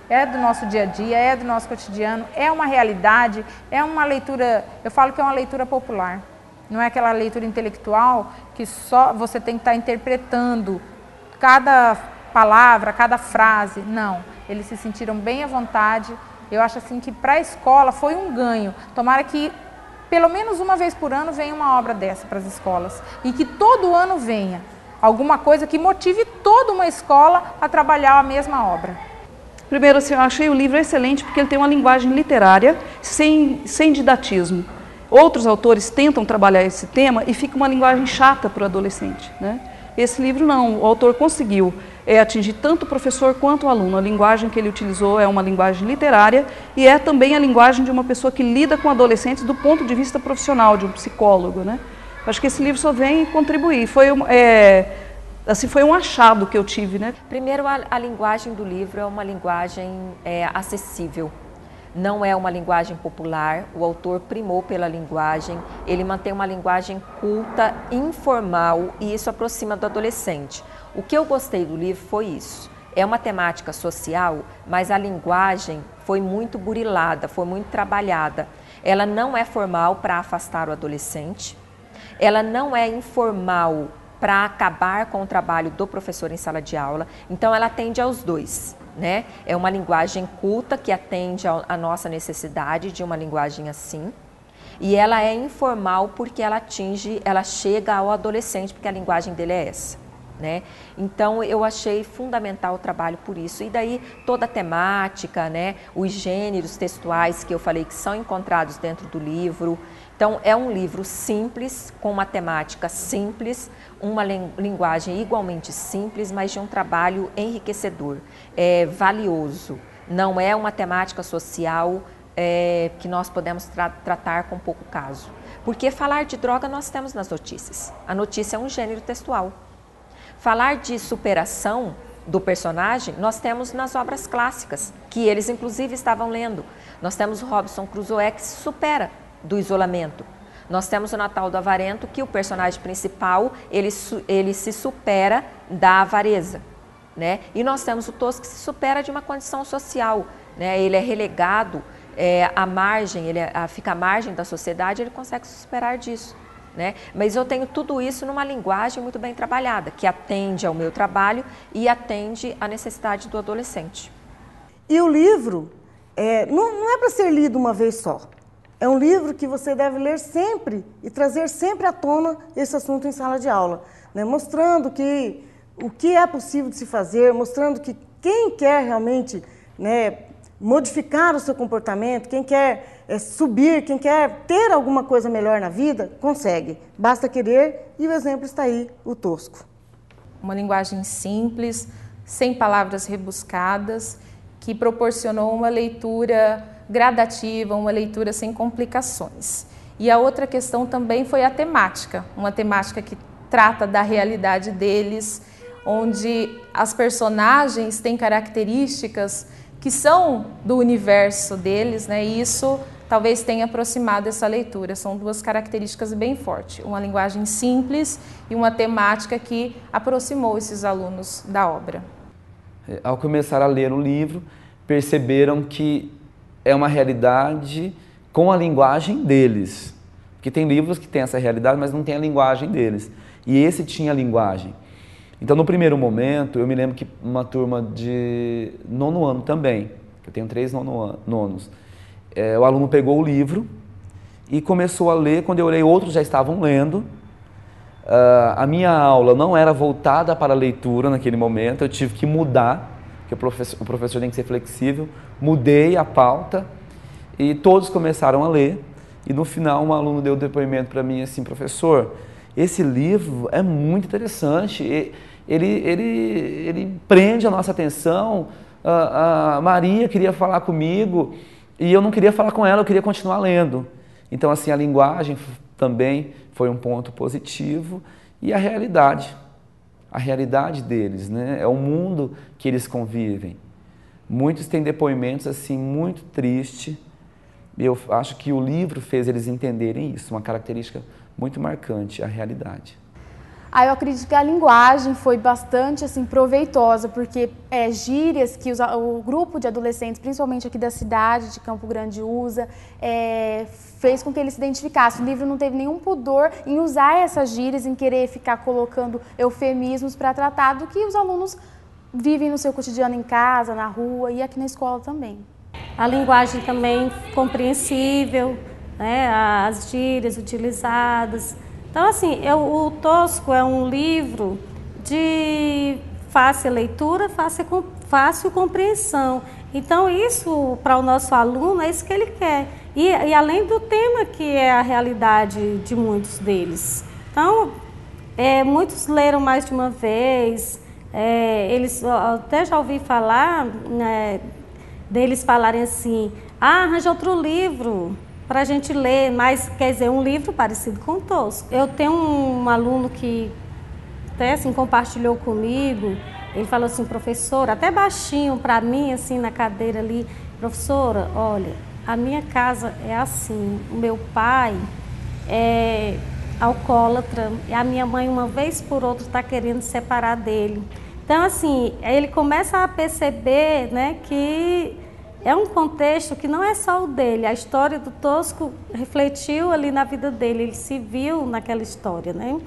É do nosso dia a dia, é do nosso cotidiano, é uma realidade, é uma leitura, eu falo que é uma leitura popular. Não é aquela leitura intelectual que só você tem que estar interpretando cada palavra, cada frase. Não, eles se sentiram bem à vontade. Eu acho assim que para a escola foi um ganho. Tomara que pelo menos uma vez por ano venha uma obra dessa para as escolas e que todo ano venha alguma coisa que motive toda uma escola a trabalhar a mesma obra. Primeiro, assim, eu achei o livro excelente porque ele tem uma linguagem literária sem didatismo. Outros autores tentam trabalhar esse tema e fica uma linguagem chata para o adolescente, né? Esse livro não, o autor conseguiu atingir tanto o professor quanto o aluno. A linguagem que ele utilizou é uma linguagem literária e é também a linguagem de uma pessoa que lida com adolescentes do ponto de vista profissional, de um psicólogo, né? Acho que esse livro só vem contribuir. Assim, foi um achado que eu tive, né? Primeiro, a linguagem do livro é uma linguagem acessível. Não é uma linguagem popular, o autor primou pela linguagem, ele mantém uma linguagem culta, informal e isso aproxima do adolescente. O que eu gostei do livro foi isso. É uma temática social, mas a linguagem foi muito burilada, foi muito trabalhada. Ela não é formal para afastar o adolescente, ela não é informal para acabar com o trabalho do professor em sala de aula, então ela atende aos dois, né? É uma linguagem culta que atende à nossa necessidade de uma linguagem assim, e ela é informal porque ela chega ao adolescente, porque a linguagem dele é essa, né? Então eu achei fundamental o trabalho por isso, e daí toda a temática, né? Os gêneros textuais que eu falei que são encontrados dentro do livro. Então, é um livro simples, com uma temática simples, uma linguagem igualmente simples, mas de um trabalho enriquecedor, valioso. Não é uma temática social que nós podemos tratar com pouco caso. Porque falar de droga nós temos nas notícias. A notícia é um gênero textual. Falar de superação do personagem nós temos nas obras clássicas, que eles inclusive estavam lendo. Nós temos Robinson Crusoe que se supera do isolamento. Nós temos o Natal do Avarento, que o personagem principal, ele se supera da avareza, né? E nós temos o Tosco que se supera de uma condição social, né? Ele é relegado à margem, fica à margem da sociedade, ele consegue se superar disso, né? Mas eu tenho tudo isso numa linguagem muito bem trabalhada, que atende ao meu trabalho e atende à necessidade do adolescente. E o livro não é para ser lido uma vez só. É um livro que você deve ler sempre e trazer sempre à tona esse assunto em sala de aula, né? Mostrando o que é possível de se fazer, mostrando que quem quer realmente, né, modificar o seu comportamento, quem quer subir, quem quer ter alguma coisa melhor na vida, consegue. Basta querer e o exemplo está aí, o Tosco. Uma linguagem simples, sem palavras rebuscadas, que proporcionou uma leitura gradativa, uma leitura sem complicações. E a outra questão também foi a temática, uma temática que trata da realidade deles, onde as personagens têm características que são do universo deles, né? E isso talvez tenha aproximado essa leitura. São duas características bem fortes, uma linguagem simples e uma temática que aproximou esses alunos da obra. Ao começar a ler o livro, perceberam que é uma realidade com a linguagem deles. Porque tem livros que têm essa realidade, mas não tem a linguagem deles. E esse tinha a linguagem. Então, no primeiro momento, eu me lembro que uma turma de 9º ano também, eu tenho 3 nonos, o aluno pegou o livro e começou a ler. Quando eu olhei, outros já estavam lendo. A minha aula não era voltada para a leitura naquele momento, eu tive que mudar, porque o professor tem que ser flexível. Mudei a pauta e todos começaram a ler. E no final um aluno deu depoimento para mim assim: professor, esse livro é muito interessante, ele prende a nossa atenção. A Maria queria falar comigo e eu não queria falar com ela, eu queria continuar lendo. Então, assim, a linguagem também foi um ponto positivo, e a realidade deles, né? É o mundo que eles convivem. Muitos têm depoimentos assim muito tristes. Eu acho que o livro fez eles entenderem isso, uma característica muito marcante, a realidade. Eu acredito que a linguagem foi bastante assim proveitosa, porque gírias que o grupo de adolescentes, principalmente aqui da cidade de Campo Grande, usa, fez com que eles se identificassem. O livro não teve nenhum pudor em usar essas gírias, em querer ficar colocando eufemismos para tratar do que os alunos vivem no seu cotidiano em casa, na rua e aqui na escola também. A linguagem também compreensível, né, as gírias utilizadas. Então, assim, o Tosco é um livro de fácil leitura, fácil compreensão. Então, isso, para o nosso aluno, é isso que ele quer. E além do tema, que é a realidade de muitos deles. Então, muitos leram mais de uma vez, eles até já ouvi falar, né, deles falarem assim, arranja outro livro para a gente ler, mas quer dizer, um livro parecido com o Tosco. Eu tenho um aluno que até assim compartilhou comigo, ele falou assim, professora, até baixinho para mim, assim na cadeira ali, professora, olha, a minha casa é assim, o meu pai é alcoólatra e a minha mãe uma vez por outra está querendo separar dele. Então assim, ele começa a perceber, né, que é um contexto que não é só o dele, a história do Tosco refletiu ali na vida dele, ele se viu naquela história, né?